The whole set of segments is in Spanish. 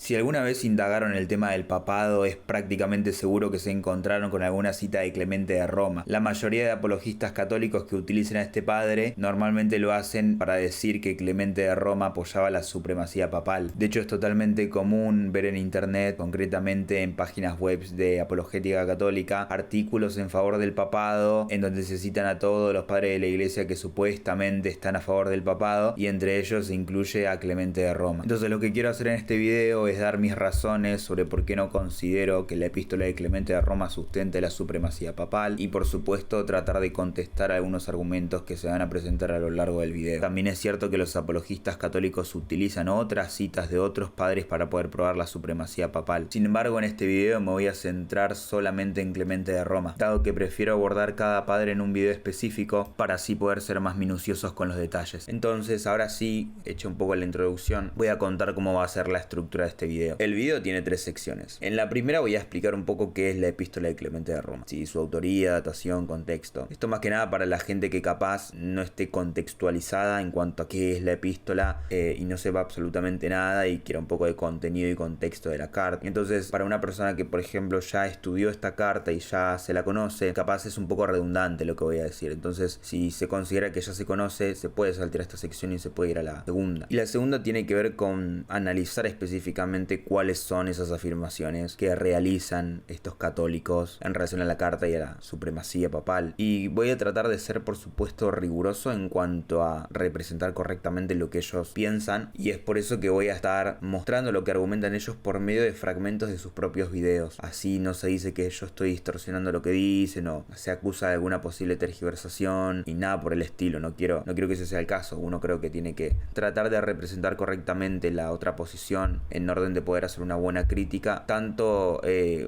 Si alguna vez indagaron el tema del papado, es prácticamente seguro que se encontraron con alguna cita de Clemente de Roma. La mayoría de apologistas católicos que utilizan a este padre normalmente lo hacen para decir que Clemente de Roma apoyaba la supremacía papal. De hecho, es totalmente común ver en internet, concretamente en páginas web de apologética católica, artículos en favor del papado, en donde se citan a todos los padres de la iglesia que supuestamente están a favor del papado, y entre ellos se incluye a Clemente de Roma. Entonces, lo que quiero hacer en este video es dar mis razones sobre por qué no considero que la epístola de Clemente de Roma sustente la supremacía papal, y por supuesto tratar de contestar algunos argumentos que se van a presentar a lo largo del video. También es cierto que los apologistas católicos utilizan otras citas de otros padres para poder probar la supremacía papal. Sin embargo, en este video me voy a centrar solamente en Clemente de Roma, dado que prefiero abordar cada padre en un video específico para así poder ser más minuciosos con los detalles. Entonces, ahora sí, hecho un poco la introducción, voy a contar cómo va a ser la estructura de este video. El video tiene 3 secciones. En la primera voy a explicar un poco qué es la epístola de Clemente de Roma, sí, su autoría, datación, contexto. Esto más que nada para la gente que capaz no esté contextualizada en cuanto a qué es la epístola y no sepa absolutamente nada y quiera un poco de contenido y contexto de la carta. Entonces, para una persona que por ejemplo ya estudió esta carta y ya se la conoce, capaz es un poco redundante lo que voy a decir. Entonces, si se considera que ya se conoce, se puede saltar esta sección y se puede ir a la segunda. Y la segunda tiene que ver con analizar específicamente cuáles son esas afirmaciones que realizan estos católicos en relación a la carta y a la supremacía papal. Y voy a tratar de ser, por supuesto, riguroso en cuanto a representar correctamente lo que ellos piensan, y es por eso que voy a estar mostrando lo que argumentan ellos por medio de fragmentos de sus propios videos. Así no se dice que yo estoy distorsionando lo que dicen o se acusa de alguna posible tergiversación y nada por el estilo. No quiero que ese sea el caso. Uno creo que tiene que tratar de representar correctamente la otra posición en orden de poder hacer una buena crítica, tanto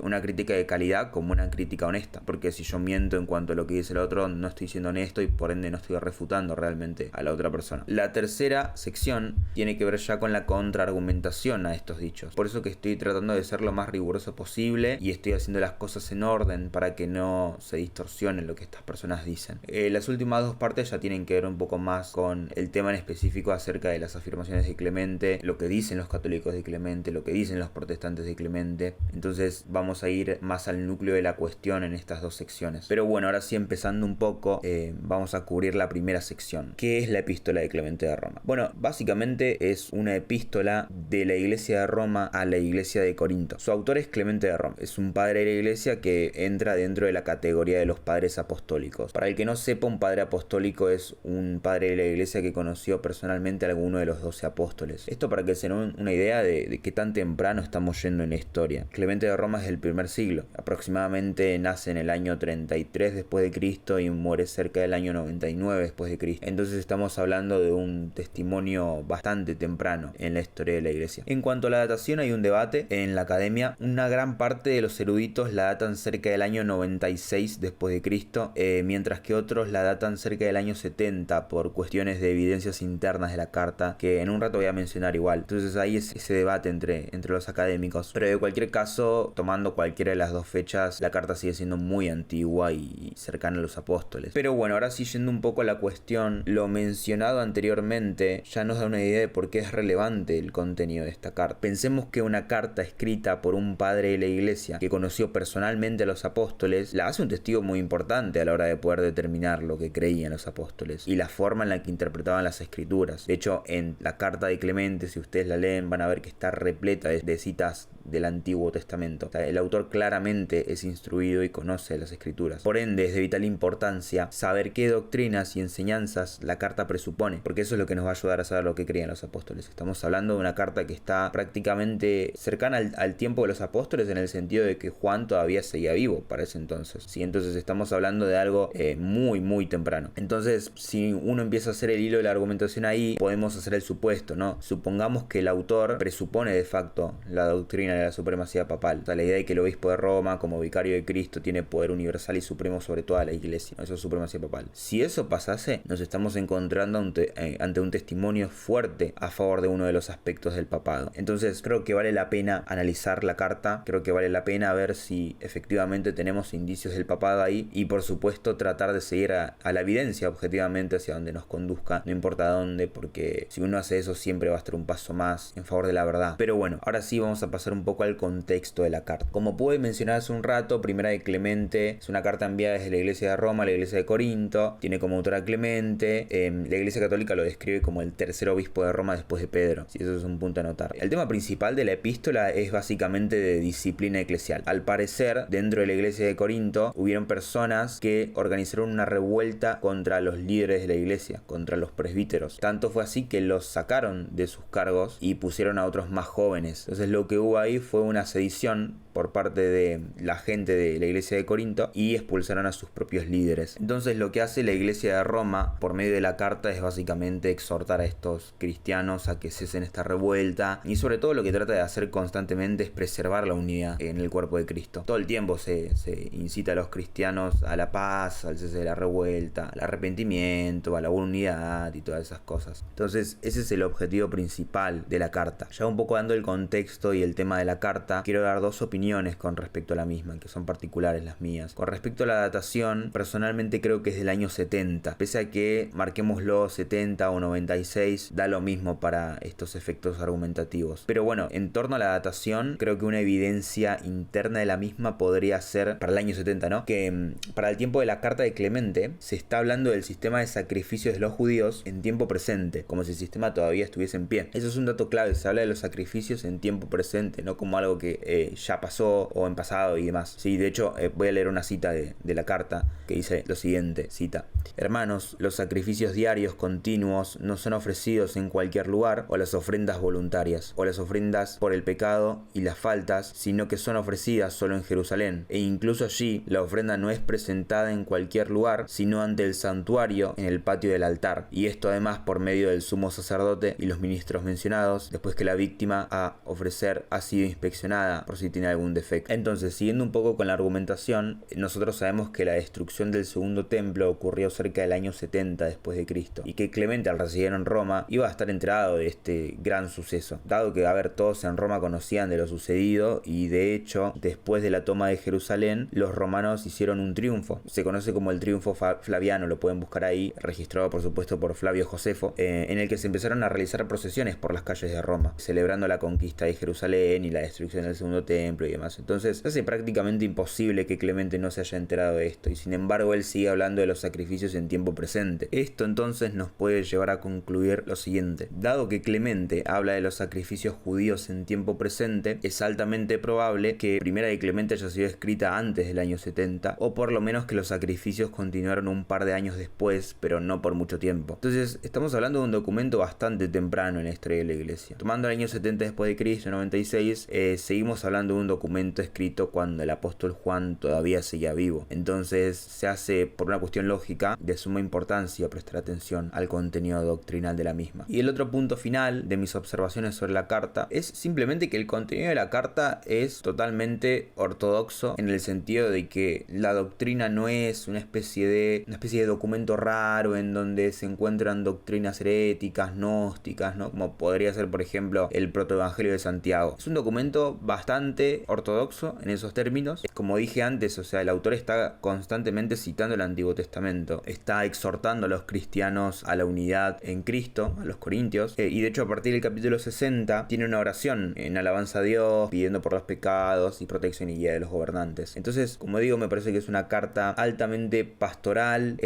una crítica de calidad como una crítica honesta, porque si yo miento en cuanto a lo que dice el otro, no estoy siendo honesto y por ende no estoy refutando realmente a la otra persona. La tercera sección tiene que ver ya con la contraargumentación a estos dichos, por eso que estoy tratando de ser lo más riguroso posible y estoy haciendo las cosas en orden para que no se distorsione lo que estas personas dicen. Las últimas 2 partes ya tienen que ver un poco más con el tema en específico acerca de las afirmaciones de Clemente, lo que dicen los católicos de Clemente, lo que dicen los protestantes de Clemente. Entonces vamos a ir más al núcleo de la cuestión en estas 2 secciones. Pero bueno, ahora sí, empezando un poco, vamos a cubrir la primera sección. ¿Qué es la epístola de Clemente de Roma? Bueno, básicamente es una epístola de la iglesia de Roma a la iglesia de Corinto. Su autor es Clemente de Roma. Es un padre de la iglesia que entra dentro de la categoría de los padres apostólicos. Para el que no sepa, un padre apostólico es un padre de la iglesia que conoció personalmente a alguno de los 12 apóstoles. Esto para que se den una idea de qué tan temprano estamos yendo en la historia. Clemente de Roma es del primer siglo. Aproximadamente nace en el año 33 después de Cristo y muere cerca del año 99 después de Cristo. Entonces estamos hablando de un testimonio bastante temprano en la historia de la iglesia. En cuanto a la datación, hay un debate en la academia. Una gran parte de los eruditos la datan cerca del año 96 después de Cristo, mientras que otros la datan cerca del año 70 por cuestiones de evidencias internas de la carta, que en un rato voy a mencionar igual. Entonces ahí es ese debate entre los académicos. Pero de cualquier caso, tomando cualquiera de las 2 fechas, la carta sigue siendo muy antigua y cercana a los apóstoles. Pero bueno, ahora sí, yendo un poco a la cuestión, lo mencionado anteriormente ya nos da una idea de por qué es relevante el contenido de esta carta. Pensemos que una carta escrita por un padre de la iglesia que conoció personalmente a los apóstoles la hace un testigo muy importante a la hora de poder determinar lo que creían los apóstoles y la forma en la que interpretaban las escrituras. De hecho, en la carta de Clemente, si ustedes la leen, van a ver que está repleta de citas del Antiguo Testamento. O sea, el autor claramente es instruido y conoce las escrituras. Por ende, es de vital importancia saber qué doctrinas y enseñanzas la carta presupone, porque eso es lo que nos va a ayudar a saber lo que creían los apóstoles. Estamos hablando de una carta que está prácticamente cercana al tiempo de los apóstoles, en el sentido de que Juan todavía seguía vivo para ese entonces. ¿Sí? Entonces estamos hablando de algo muy temprano. Entonces, si uno empieza a hacer el hilo de la argumentación ahí, podemos hacer el supuesto, ¿no? Supongamos que el autor presupone de facto la doctrina de la supremacía papal. O sea, la idea de que el obispo de Roma, como vicario de Cristo, tiene poder universal y supremo sobre toda la iglesia. Eso es supremacía papal. Si eso pasase, nos estamos encontrando ante un testimonio fuerte a favor de uno de los aspectos del papado. Entonces, creo que vale la pena analizar la carta. Creo que vale la pena ver si efectivamente tenemos indicios del papado ahí. Y por supuesto, tratar de seguir a la evidencia objetivamente hacia donde nos conduzca. No importa dónde, porque si uno hace eso siempre va a estar un paso más en favor de la verdad. Pero Pero bueno, ahora sí vamos a pasar un poco al contexto de la carta. Como pude mencionar hace un rato, Primera de Clemente es una carta enviada desde la iglesia de Roma a la iglesia de Corinto, tiene como autora Clemente, la iglesia católica lo describe como el tercer obispo de Roma después de Pedro, si eso es un punto a notar. El tema principal de la epístola es básicamente de disciplina eclesial. Al parecer, dentro de la iglesia de Corinto hubieron personas que organizaron una revuelta contra los líderes de la iglesia, contra los presbíteros. Tanto fue así que los sacaron de sus cargos y pusieron a otros más jóvenes. Entonces lo que hubo ahí fue una sedición por parte de la gente de la iglesia de Corinto y expulsaron a sus propios líderes. Entonces lo que hace la iglesia de Roma por medio de la carta es básicamente exhortar a estos cristianos a que cesen esta revuelta, y sobre todo lo que trata de hacer constantemente es preservar la unidad en el cuerpo de Cristo. Todo el tiempo se incita a los cristianos a la paz, al cese de la revuelta, al arrepentimiento, a la unidad y todas esas cosas. Entonces ese es el objetivo principal de la carta. Ya un poco dando el contexto y el tema de la carta, quiero dar dos opiniones con respecto a la misma, que son particulares las mías. Con respecto a la datación, personalmente creo que es del año 70. Pese a que marquémoslo 70 o 96, da lo mismo para estos efectos argumentativos. Pero bueno, en torno a la datación, creo que una evidencia interna de la misma podría ser para el año 70, ¿no? Que para el tiempo de la carta de Clemente se está hablando del sistema de sacrificios de los judíos en tiempo presente, como si el sistema todavía estuviese en pie. Eso es un dato clave, se habla de los sacrificios en tiempo presente, no como algo que ya pasó o en pasado y demás. Sí, de hecho, voy a leer una cita de la carta que dice lo siguiente, cita: Hermanos, los sacrificios diarios continuos no son ofrecidos en cualquier lugar, o las ofrendas voluntarias, o las ofrendas por el pecado y las faltas, sino que son ofrecidas solo en Jerusalén. E incluso allí, la ofrenda no es presentada en cualquier lugar, sino ante el santuario en el patio del altar. Y esto además por medio del sumo sacerdote y los ministros mencionados, después que la víctima a ofrecer ha sido inspeccionada por si tiene algún defecto. Entonces, siguiendo un poco con la argumentación, nosotros sabemos que la destrucción del segundo templo ocurrió cerca del año 70 después de Cristo, y que Clemente, al residir en Roma, iba a estar enterado de este gran suceso, dado que, todos en Roma conocían de lo sucedido, y de hecho, después de la toma de Jerusalén, los romanos hicieron un triunfo. Se conoce como el triunfo flaviano, lo pueden buscar ahí, registrado por supuesto por Flavio Josefo, en el que se empezaron a realizar procesiones por las calles de Roma, celebrando la conquista de Jerusalén y la destrucción del segundo templo y demás. Entonces, hace prácticamente imposible que Clemente no se haya enterado de esto, y sin embargo él sigue hablando de los sacrificios en tiempo presente. Esto entonces nos puede llevar a concluir lo siguiente: dado que Clemente habla de los sacrificios judíos en tiempo presente, es altamente probable que Primera de Clemente haya sido escrita antes del año 70, o por lo menos que los sacrificios continuaron un par de años después, pero no por mucho tiempo. Entonces, estamos hablando de un documento bastante temprano en la historia de la iglesia. Tomando el año 70 después de Cristo, 96, seguimos hablando de un documento escrito cuando el apóstol Juan todavía seguía vivo. Entonces, se hace, por una cuestión lógica, de suma importancia prestar atención al contenido doctrinal de la misma. Y el otro punto final de mis observaciones sobre la carta es simplemente que el contenido de la carta es totalmente ortodoxo, en el sentido de que la doctrina no es una especie de documento raro en donde se encuentran doctrinas heréticas, gnósticas, ¿no? Como podría ser, por ejemplo, el protoevangelio de Santiago. Es un documento bastante ortodoxo en esos términos. Como dije antes, el autor está constantemente citando el Antiguo Testamento, está exhortando a los cristianos a la unidad en Cristo, a los corintios, y de hecho a partir del capítulo 60 tiene una oración en alabanza a Dios, pidiendo por los pecados y protección y guía de los gobernantes. Entonces, como digo, me parece que es una carta altamente pastoral,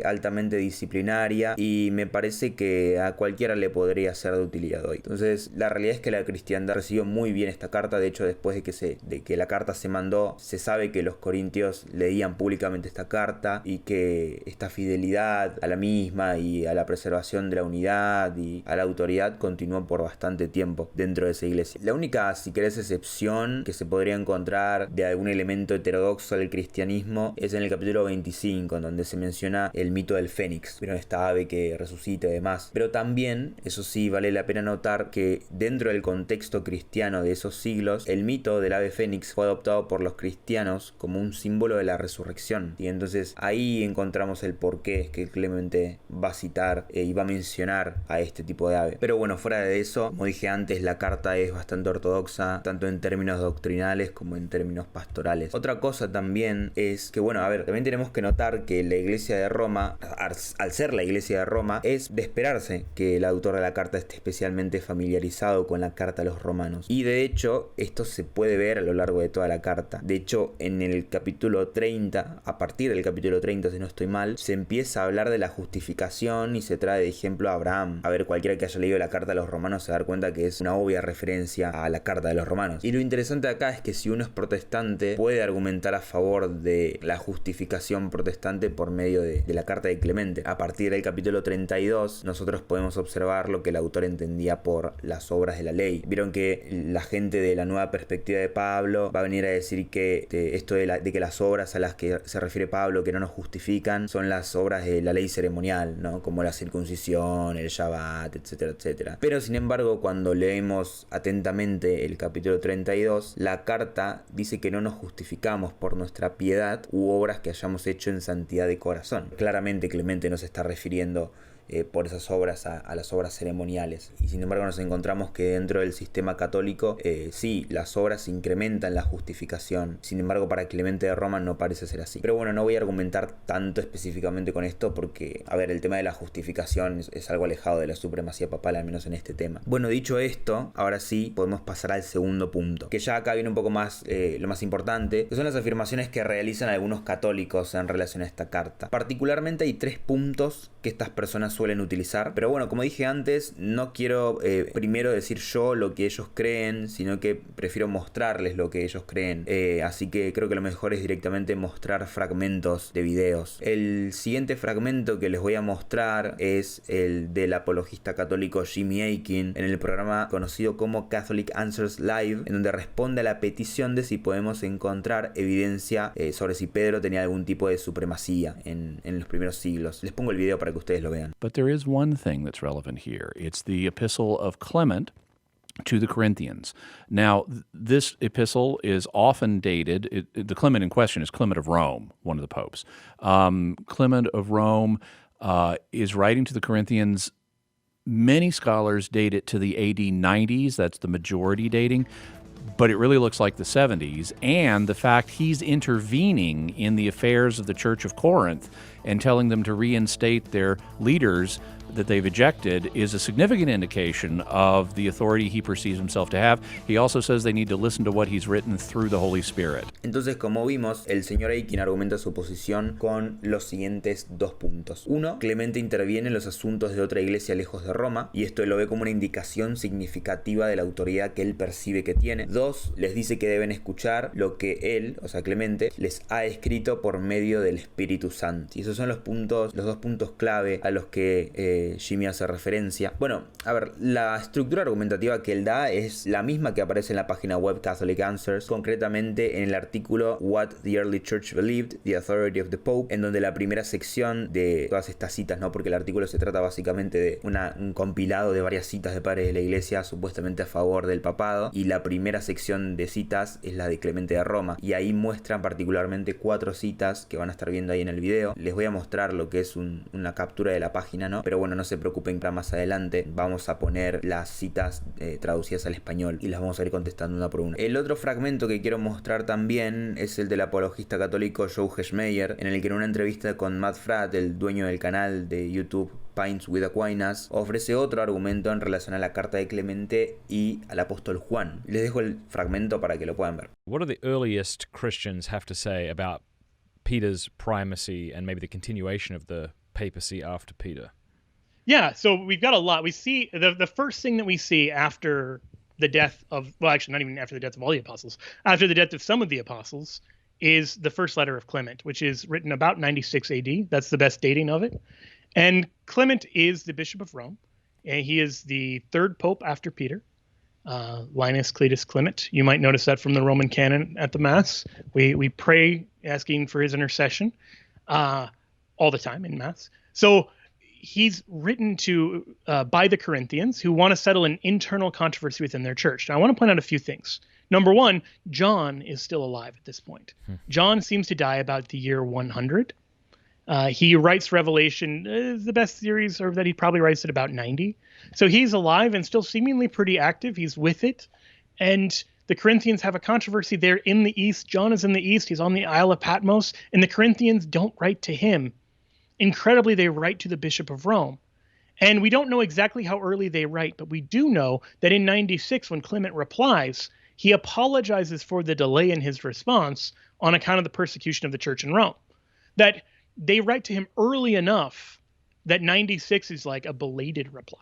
altamente disciplinaria, y me parece que a cualquiera le podría ser de utilidad hoy. Entonces, la realidad es que la cristiandad recibió muy bien esta carta. De hecho, después de que la carta se mandó, se sabe que los corintios leían públicamente esta carta, y que esta fidelidad a la misma y a la preservación de la unidad y a la autoridad continuó por bastante tiempo dentro de esa iglesia. La única, si querés, excepción que se podría encontrar de algún elemento heterodoxo del cristianismo es en el capítulo 25, en donde se menciona el mito del Fénix, pero esta ave que resucita y demás. Pero también, eso sí, vale la pena notar que dentro del contexto cristiano de esos siglos, el mito del ave Fénix fue adoptado por los cristianos como un símbolo de la resurrección. Y entonces ahí encontramos el porqué que Clemente va a citar y va a mencionar a este tipo de ave. Pero bueno, fuera de eso, como dije antes, la carta es bastante ortodoxa, tanto en términos doctrinales como en términos pastorales. Otra cosa también es que, también tenemos que notar que la iglesia de Roma, al ser la iglesia de Roma, es de esperarse que el autor de la carta esté especialmente familiarizado con la carta a los romanos. Y de hecho, esto se puede ver a lo largo de toda la carta. De hecho, en el capítulo 30, a partir del capítulo 30, si no estoy mal, se empieza a hablar de la justificación y se trae de ejemplo a Abraham. A ver, cualquiera que haya leído la carta a los romanos se va a dar cuenta que es una obvia referencia a la carta de los romanos. Y lo interesante acá es que si uno es protestante, puede argumentar a favor de la justificación protestante por medio de la carta de Clemente. A partir del capítulo 32, nosotros podemos observar lo que el autor entendía por las obras de la ley. Vieron que la gente de la nueva perspectiva de Pablo va a venir a decir que esto de que las obras a las que se refiere Pablo, que no nos justifican, son las obras de la ley ceremonial, ¿no? Como la circuncisión, el Shabbat, etcétera, etcétera. Pero sin embargo, cuando leemos atentamente el capítulo 32, la carta dice que no nos justificamos por nuestra piedad u obras que hayamos hecho en santidad de corazón. Claramente Clemente no se está refiriendo por esas obras a las obras ceremoniales, y sin embargo nos encontramos que dentro del sistema católico sí, las obras incrementan la justificación. Sin embargo, para Clemente de Roma no parece ser así. Pero bueno, no voy a argumentar tanto específicamente con esto porque, a ver, el tema de la justificación es algo alejado de la supremacía papal, al menos en este tema. Bueno, dicho esto, ahora sí podemos pasar al segundo punto, que ya acá viene un poco más lo más importante, que son las afirmaciones que realizan algunos católicos en relación a esta carta. Particularmente hay 3 puntos que estas personas suelen utilizar, pero bueno, como dije antes, no quiero primero decir yo lo que ellos creen, sino que prefiero mostrarles lo que ellos creen, así que creo que lo mejor es directamente mostrar fragmentos de videos. El siguiente fragmento que les voy a mostrar es el del apologista católico Jimmy Akin en el programa conocido como Catholic Answers Live, en donde responde a la petición de si podemos encontrar evidencia sobre si Pedro tenía algún tipo de supremacía en los primeros siglos. Les pongo el video para que ustedes lo vean. But there is one thing that's relevant here. It's the epistle of Clement to the Corinthians. Now, this epistle is often dated. The Clement in question is Clement of Rome, one of the popes. Clement of Rome is writing to the Corinthians. Many scholars date it to the AD 90s. That's the majority dating. But it really looks like the 70s. And the fact he's intervening in the affairs of the Church of Corinth and telling them to reinstate their leaders that they've ejected is a significant indication of the authority he perceives himself to have. He also says they need to listen to what he's written through the Holy Spirit. Entonces, como vimos, el señor Akin argumenta su posición con los siguientes 2 puntos. 1. Clemente interviene en los asuntos de otra iglesia lejos de Roma, y esto lo ve como una indicación significativa de la autoridad que él percibe que tiene. 2. Les dice que deben escuchar lo que él, o sea Clemente, les ha escrito por medio del Espíritu Santo. Y esos son los 2 puntos clave a los que Jimmy hace referencia. Bueno, a ver, la estructura argumentativa que él da es la misma que aparece en la página web Catholic Answers, concretamente en el artículo What the Early Church Believed, The Authority of the Pope, en donde la primera sección de todas estas citas, ¿no? Porque el artículo se trata básicamente de un compilado de varias citas de padres de la iglesia supuestamente a favor del papado, y la primera sección de citas es la de Clemente de Roma, y ahí muestran particularmente 4 citas que van a estar viendo ahí en el video. Les voy a mostrar lo que es una captura de la página, ¿no? Pero bueno, no se preocupen, para más adelante vamos a poner las citas traducidas al español y las vamos a ir contestando una por una. El otro fragmento que quiero mostrar también es el del apologista católico Joe Heschmeyer, en el que en una entrevista con Matt Fradd, el dueño del canal de YouTube Pints with Aquinas, ofrece otro argumento en relación a la carta de Clemente y al apóstol Juan. Les dejo el fragmento para que lo puedan ver. What do the earliest Christians have to say about Peter's primacy and maybe the continuation of the papacy after Peter? Yeah, so we've got a lot. We see the first thing that we see after the death of, well, actually not even after the death of all the apostles, after the death of some of the apostles, is the first letter of Clement, which is written about 96 AD. That's the best dating of it. And Clement is the Bishop of Rome, and he is the 3rd pope after Peter, Linus Cletus Clement. You might notice that from the Roman canon at the Mass. We pray asking for his intercession all the time in Mass. So he's written to by the Corinthians who want to settle an internal controversy within their church. Now, I want to point out a few things. Number one, John is still alive at this point. John seems to die about the year 100. He writes Revelation, the best series, or that he probably writes at about 90. So he's alive and still seemingly pretty active. He's with it. And the Corinthians have a controversy there in the East. John is in the East. He's on the Isle of Patmos. And the Corinthians don't write to him. Incredibly, they write to the Bishop of Rome. And we don't know exactly how early they write, but we do know that in 96, when Clement replies, he apologizes for the delay in his response on account of the persecution of the church in Rome. That they write to him early enough that 96 is like a belated reply.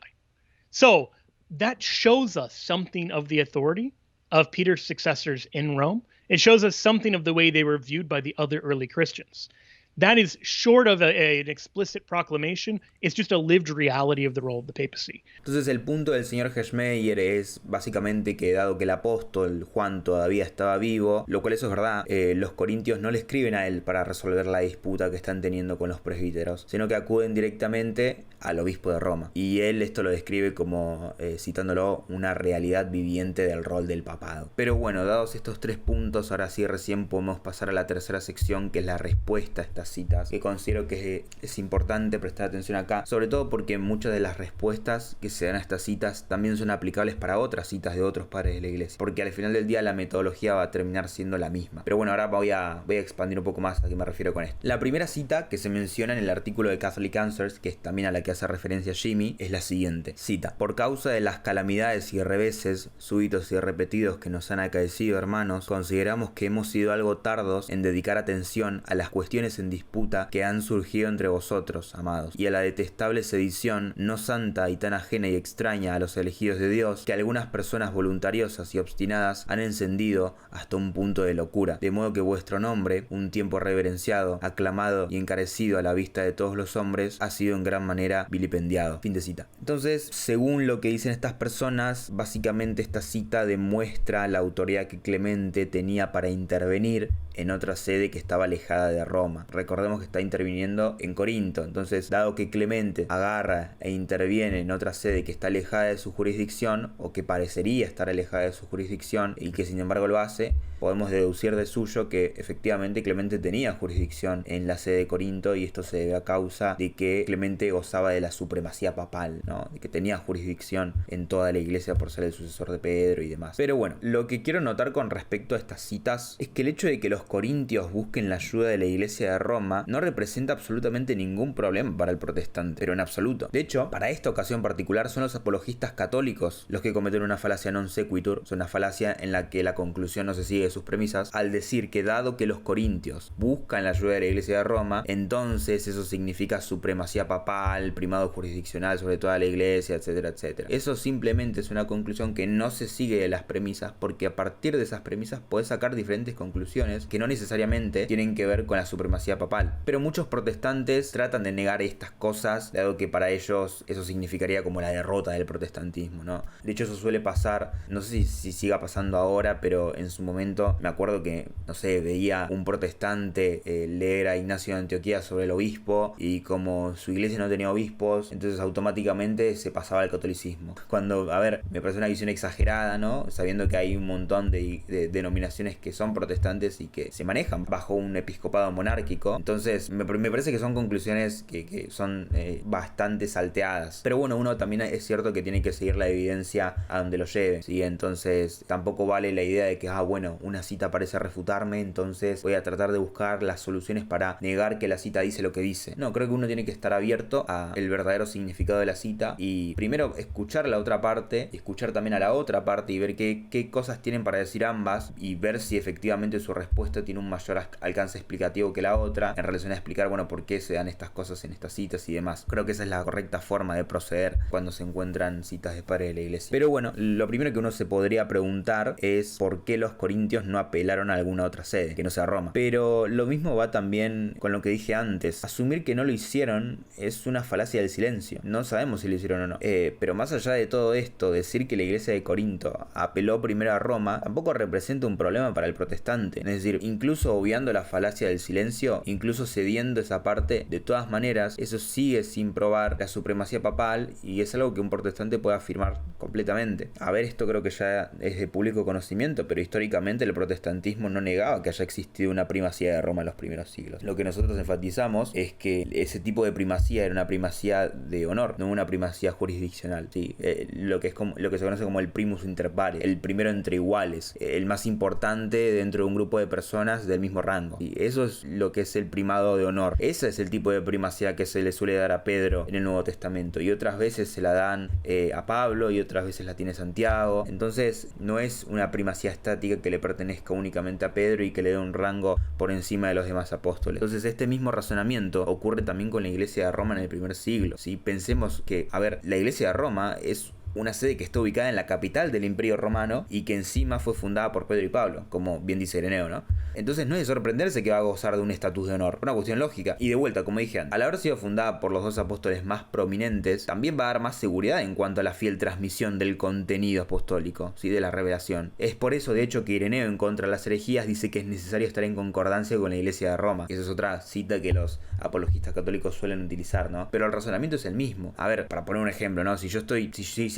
So that shows us something of the authority of Peter's successors in Rome. It shows us something of the way they were viewed by the other early Christians. That is short of an explicit proclamation. It's just a lived reality of the role of the papacy. Entonces el punto del señor Hershmeyer es básicamente que dado que el apóstol Juan todavía estaba vivo, lo cual eso es verdad, los corintios no le escriben a él para resolver la disputa que están teniendo con los presbíteros, sino que acuden directamente al obispo de Roma. Y él esto lo describe como, citándolo, una realidad viviente del rol del papado. Pero bueno, dados estos 3 puntos, ahora sí recién podemos pasar a la tercera sección, que es la respuesta a estas citas, que considero que es importante prestar atención acá, sobre todo porque muchas de las respuestas que se dan a estas citas también son aplicables para otras citas de otros padres de la iglesia, porque al final del día la metodología va a terminar siendo la misma. Pero bueno, ahora voy a expandir un poco más a qué me refiero con esto. La primera cita que se menciona en el artículo de Catholic Answers, que es también a la que hace referencia Jimmy, es la siguiente, cita: por causa de las calamidades y reveses súbitos y repetidos que nos han acaecido, hermanos, consideramos que hemos sido algo tardos en dedicar atención a las cuestiones en disputa que han surgido entre vosotros, amados, y a la detestable sedición no santa y tan ajena y extraña a los elegidos de Dios, que algunas personas voluntariosas y obstinadas han encendido hasta un punto de locura, de modo que vuestro nombre, un tiempo reverenciado, aclamado y encarecido a la vista de todos los hombres, ha sido en gran manera vilipendiado. Fin de cita. Entonces, según lo que dicen estas personas, básicamente esta cita demuestra la autoridad que Clemente tenía para intervenir en otra sede que estaba alejada de Roma. Recordemos que está interviniendo en Corinto. Entonces, dado que Clemente agarra e interviene en otra sede que está alejada de su jurisdicción, o que parecería estar alejada de su jurisdicción, y que sin embargo lo hace, podemos deducir de suyo que efectivamente Clemente tenía jurisdicción en la sede de Corinto, y esto se debe a causa de que Clemente gozaba de la supremacía papal, ¿no? De que tenía jurisdicción en toda la iglesia por ser el sucesor de Pedro y demás. Pero bueno, lo que quiero notar con respecto a estas citas es que el hecho de que los corintios busquen la ayuda de la iglesia de Roma no representa absolutamente ningún problema para el protestante, pero en absoluto. De hecho, para esta ocasión particular son los apologistas católicos los que cometen una falacia non sequitur, es una falacia en la que la conclusión no se sigue de sus premisas, al decir que dado que los corintios buscan la ayuda de la iglesia de Roma, entonces eso significa supremacía papal, primado jurisdiccional sobre toda la iglesia, etcétera, etcétera. Eso simplemente es una conclusión que no se sigue de las premisas, porque a partir de esas premisas puedes sacar diferentes conclusiones que no necesariamente tienen que ver con la supremacía papal. Pero muchos protestantes tratan de negar estas cosas, dado que para ellos eso significaría como la derrota del protestantismo, ¿no? De hecho, eso suele pasar, no sé si siga pasando ahora, pero en su momento me acuerdo que, no sé, veía un protestante leer a Ignacio de Antioquía sobre el obispo, y como su iglesia no tenía obispos, entonces automáticamente se pasaba al catolicismo. Cuando, a ver, me parece una visión exagerada, ¿no? Sabiendo que hay un montón de denominaciones que son protestantes y que se manejan bajo un episcopado monárquico. Entonces me parece que son conclusiones que son bastante salteadas. Pero bueno, uno también es cierto que tiene que seguir la evidencia a donde lo lleve, ¿sí? Entonces tampoco vale la idea de que, bueno, una cita parece refutarme, entonces voy a tratar de buscar las soluciones para negar que la cita dice lo que dice. No, creo que uno tiene que estar abierto a el verdadero significado de la cita, y primero escuchar la otra parte, escuchar también a la otra parte y ver qué cosas tienen para decir ambas, y ver si efectivamente su respuesta tiene un mayor alcance explicativo que la otra en relación a explicar, bueno, por qué se dan estas cosas en estas citas y demás. Creo que esa es la correcta forma de proceder cuando se encuentran citas de padres de la iglesia. Pero bueno, lo primero que uno se podría preguntar es por qué los corintios no apelaron a alguna otra sede, que no sea Roma. Pero lo mismo va también con lo que dije antes. Asumir que no lo hicieron es una falacia del silencio. No sabemos si lo hicieron o no. Pero más allá de todo esto, decir que la iglesia de Corinto apeló primero a Roma tampoco representa un problema para el protestante. Es decir, incluso obviando la falacia del silencio, incluso cediendo esa parte, de todas maneras, eso sigue sin probar la supremacía papal, y es algo que un protestante puede afirmar completamente. A ver, esto creo que ya es de público conocimiento, pero históricamente el protestantismo no negaba que haya existido una primacía de Roma en los primeros siglos. Lo que nosotros enfatizamos es que ese tipo de primacía era una primacía de honor, no una primacía jurisdiccional, ¿sí? Lo que se conoce como el primus inter pares, el primero entre iguales, el más importante dentro de un grupo de personas personas del mismo rango. Y eso es lo que es el primado de honor. Ese es el tipo de primacía que se le suele dar a Pedro en el Nuevo Testamento. Y otras veces se la dan a Pablo y otras veces la tiene Santiago. Entonces no es una primacía estática que le pertenezca únicamente a Pedro y que le dé un rango por encima de los demás apóstoles. Entonces este mismo razonamiento ocurre también con la iglesia de Roma en el primer siglo. Si pensemos que, la iglesia de Roma es una sede que está ubicada en la capital del Imperio Romano y que encima fue fundada por Pedro y Pablo, como bien dice Ireneo, ¿no? Entonces no es de sorprenderse que va a gozar de un estatus de honor, una cuestión lógica. Y de vuelta, como dije antes, al haber sido fundada por los dos apóstoles más prominentes, también va a dar más seguridad en cuanto a la fiel transmisión del contenido apostólico, ¿sí? De la revelación. Es por eso, de hecho, que Ireneo, en contra de las herejías, dice que es necesario estar en concordancia con la iglesia de Roma. Esa es otra cita que los apologistas católicos suelen utilizar, ¿no? Pero el razonamiento es el mismo. Para poner un ejemplo, ¿no? Si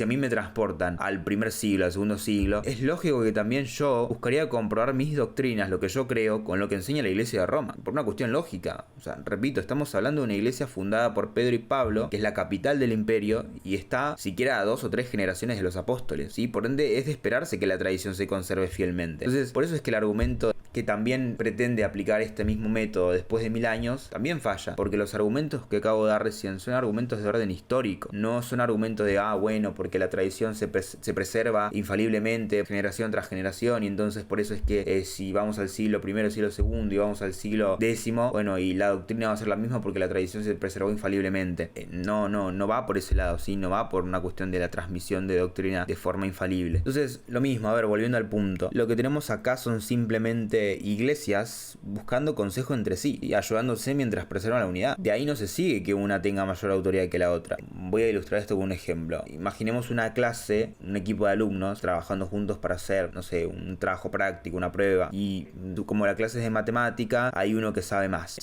a mí me transportan al primer siglo, al segundo siglo, es lógico que también yo buscaría comprobar mis doctrinas, lo que yo creo, con lo que enseña la iglesia de Roma, por una cuestión lógica. Repito, estamos hablando de una iglesia fundada por Pedro y Pablo, que es la capital del imperio y está siquiera a 2 o 3 generaciones de los apóstoles, ¿sí? Por ende es de esperarse que la tradición se conserve fielmente. Entonces, por eso es que el argumento que también pretende aplicar este mismo método después de 1000 años también falla, porque los argumentos que acabo de dar recién son argumentos de orden histórico, no son argumentos de porque la tradición se preserva infaliblemente generación tras generación, y entonces por eso es que si vamos al siglo I, siglo II y vamos al siglo X, y la doctrina va a ser la misma porque la tradición se preservó infaliblemente. No va por ese lado, ¿sí? No va por una cuestión de la transmisión de doctrina de forma infalible. Entonces, lo mismo, volviendo al punto, lo que tenemos acá son simplemente iglesias buscando consejo entre sí y ayudándose mientras preservan la unidad. De ahí no se sigue que una tenga mayor autoridad que la otra. Voy a ilustrar esto con un ejemplo. Imaginemos una clase, un equipo de alumnos trabajando juntos para hacer, un trabajo práctico, una prueba, y como la clase es de matemática, hay uno que sabe más,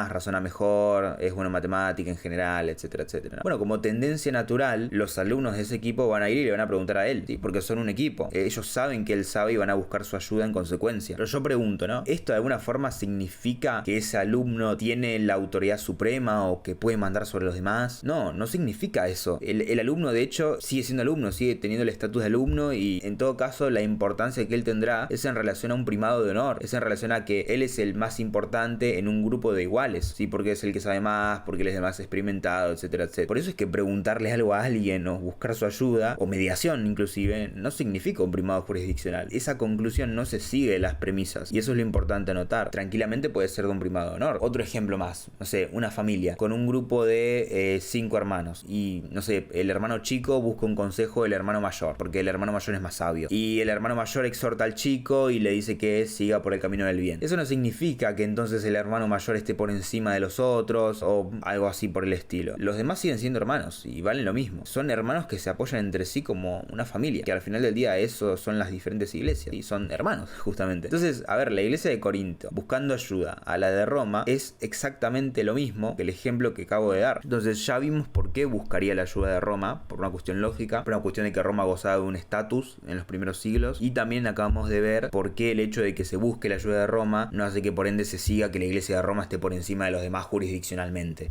razona mejor, es bueno en matemática en general, etcétera, etcétera. Como tendencia natural, los alumnos de ese equipo van a ir y le van a preguntar a él, ¿sí? Porque son un equipo. Ellos saben que él sabe y van a buscar su ayuda en consecuencia. Pero yo pregunto, ¿no? ¿Esto de alguna forma significa que ese alumno tiene la autoridad suprema o que puede mandar sobre los demás? No significa eso. El alumno, de hecho, sigue siendo alumno, sigue teniendo el estatus de alumno, y en todo caso la importancia que él tendrá es en relación a un primado de honor, es en relación a que él es el más importante en un grupo de iguales, ¿sí? Porque es el que sabe más, porque él es el más experimentado, etcétera, etcétera. Por eso es que preguntarle algo a alguien o buscar su ayuda o mediación inclusive no significa un primado jurisdiccional. Esa conclusión no se sigue de las premisas, y eso es lo importante a notar. Tranquilamente puede ser de un primado de honor. Otro ejemplo más, una familia con un grupo de 5 hermanos y el hermano chico busca un consejo del hermano mayor porque el hermano mayor es más sabio, y el hermano mayor exhorta al chico y le dice que siga por el camino del bien. Eso no significa que entonces el hermano mayor esté por encima de los otros o algo así por el estilo. Los demás siguen siendo hermanos y valen lo mismo. Son hermanos que se apoyan entre sí como una familia, que al final del día eso son las diferentes iglesias y son hermanos justamente. Entonces, la iglesia de Corinto buscando ayuda a la de Roma es exactamente lo mismo que el ejemplo que acabo de dar. Entonces ya vimos por qué buscaría la ayuda de Roma, por una cuestión lógica, por una cuestión de que Roma gozaba de un estatus en los primeros siglos, y también acabamos de ver por qué el hecho de que se busque la ayuda de Roma no hace que por ende se siga que la iglesia de Roma esté por encima de los demás jurisdiccionalmente.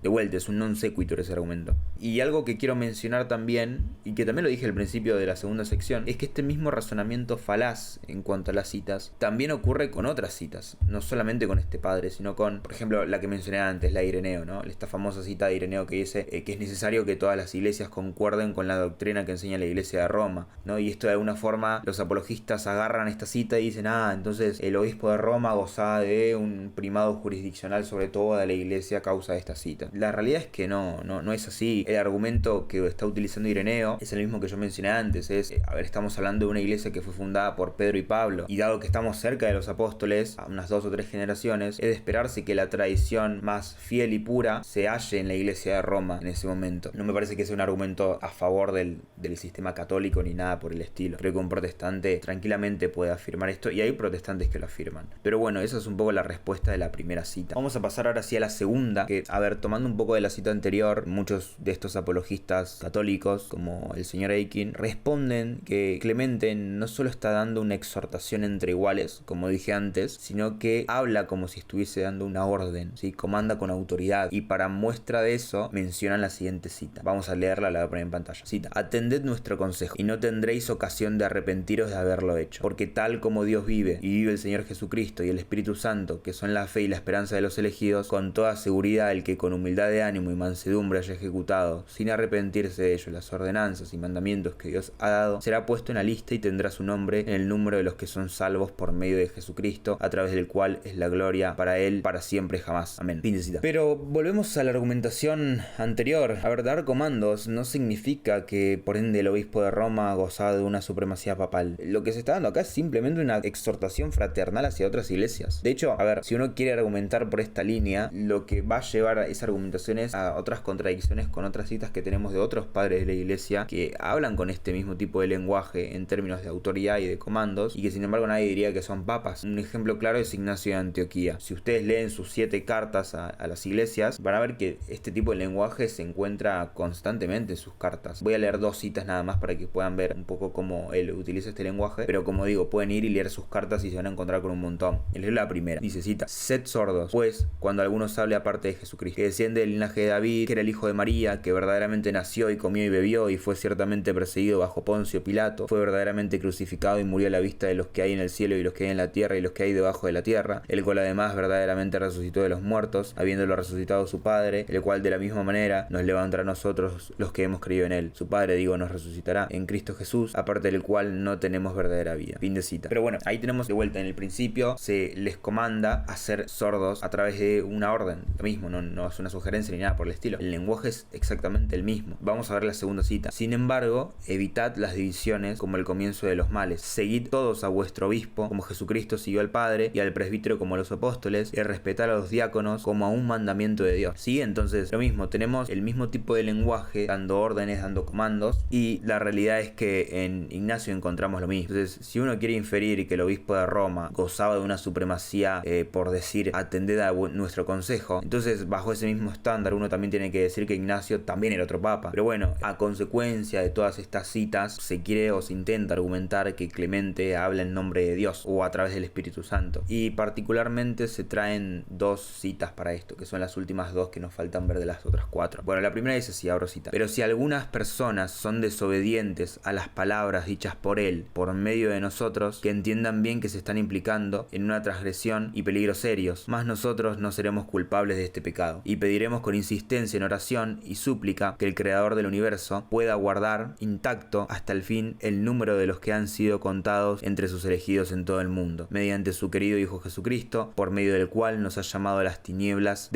De vuelta, es un non sequitur ese argumento. Y algo que quiero mencionar también, y que también lo dije al principio de la segunda sección, es que este mismo razonamiento falaz en cuanto a las citas también ocurre con otras citas, no solamente con este padre, sino con, por ejemplo, la que mencioné antes, la de Ireneo, ¿no? Esta famosa cita de Ireneo que dice que es necesario que todas las iglesias concuerden con la doctrina que enseña la iglesia de Roma, ¿no? Y esto de alguna forma los apologistas agarran esta cita y dicen, entonces el obispo de Roma gozaba de un primado jurisdiccional sobre toda la iglesia a causa de esta cita. La realidad es que no es así. El argumento que está utilizando Ireneo es el mismo que yo mencioné antes, estamos hablando de una iglesia que fue fundada por Pedro y Pablo, y dado que estamos cerca de los apóstoles, a unas 2 o 3 generaciones, es de esperarse que la tradición más fiel y pura se halle en la iglesia de Roma en ese momento. No me parece que sea un argumento a favor del sistema católico ni nada por el estilo. Creo que un protestante tranquilamente puede afirmar esto, y hay protestantes que lo afirman. Pero bueno, esa es un poco la respuesta de la primera cita. Vamos a pasar ahora sí a la segunda, que, tomando tomando un poco de la cita anterior, muchos de estos apologistas católicos, como el señor Aikin, responden que Clemente no solo está dando una exhortación entre iguales, como dije antes, sino que habla como si estuviese dando una orden, ¿sí? Comanda con autoridad, y para muestra de eso mencionan la siguiente cita. Vamos a leerla, la voy a poner en pantalla. Cita: atended nuestro consejo, y no tendréis ocasión de arrepentiros de haberlo hecho, porque tal como Dios vive, y vive el Señor Jesucristo y el Espíritu Santo, que son la fe y la esperanza de los elegidos, con toda seguridad el que con humildad de ánimo y mansedumbre haya ejecutado, sin arrepentirse de ello, las ordenanzas y mandamientos que Dios ha dado, será puesto en la lista y tendrá su nombre en el número de los que son salvos por medio de Jesucristo, a través del cual es la gloria para él para siempre jamás. Amén. Fin de cita. Pero volvemos a la argumentación anterior. A ver, dar comandos no significa que por ende el obispo de Roma gozaba de una supremacía papal. Lo que se está dando acá es simplemente una exhortación fraternal hacia otras iglesias. De hecho, a ver, si uno quiere argumentar por esta línea, lo que va a llevar a esa argumentación es a otras contradicciones con otras citas que tenemos de otros padres de la iglesia que hablan con este mismo tipo de lenguaje en términos de autoridad y de comandos, y que sin embargo nadie diría que son papas. Un ejemplo claro es Ignacio de Antioquía. Si ustedes leen sus 7 cartas a las iglesias, van a ver que este tipo de lenguaje se encuentra constantemente en sus cartas. Voy a leer 2 citas nada más para que puedan ver un poco cómo él utiliza este lenguaje, pero como digo, pueden ir y leer sus cartas y se van a encontrar con un montón. Leo la primera. Dice, cita: sed sordos, pues, cuando algunos hable aparte de Jesucristo, que desciende del linaje de David, que era el hijo de María, que verdaderamente nació y comió y bebió, y fue ciertamente perseguido bajo Poncio Pilato, fue verdaderamente crucificado y murió a la vista de los que hay en el cielo y los que hay en la tierra y los que hay debajo de la tierra, el cual además verdaderamente resucitó de los muertos, habiéndolo resucitado su Padre, el cual de la misma manera nos levantará a nosotros los que hemos creído en él. Su Padre, digo, nos resucitará en Cristo Jesús, aparte del cual no tenemos verdadera vida. Fin de cita. Pero bueno, ahí tenemos de vuelta en el principio, se les comanda a ser sordos a través de una orden. Lo mismo, no es una sugerencia ni nada por el estilo. El lenguaje es exactamente el mismo. Vamos a ver la segunda cita. Sin embargo, evitad las divisiones como el comienzo de los males. Seguid todos a vuestro obispo, como Jesucristo siguió al Padre, y al presbítero como a los apóstoles, y respetad a los diáconos como a un mandamiento de Dios. ¿Sí? Entonces, lo mismo, tenemos el mismo tipo de lenguaje, dando órdenes, dando comandos, y la realidad es que en Ignacio encontramos lo mismo. Entonces, si uno quiere inferir que el obispo de Roma gozaba de una supremacía por decir atended a nuestro consejo, entonces bajo ese mismo estándar uno también tiene que decir que Ignacio también era otro papa. Pero bueno, a consecuencia de todas estas citas, se quiere o se intenta argumentar que Clemente habla en nombre de Dios o a través del Espíritu Santo, y particularmente se traen 2 citas para esto, que son las últimas 2 que nos faltan ver de las otras 4. Bueno, la primera dice así, abro cita: pero si algunas personas son desobedientes a las palabras dichas por él por medio de nosotros, que entiendan bien que se están implicando en una transgresión y peligros serios, mas nosotros no seremos culpables de este pecado, y pediremos con insistencia en oración y súplica que el Creador del universo pueda guardar intacto hasta el fin el número de los que han sido contados entre sus elegidos en todo el mundo, mediante su querido Hijo Jesucristo, por medio del cual nos ha llamado de las tinieblas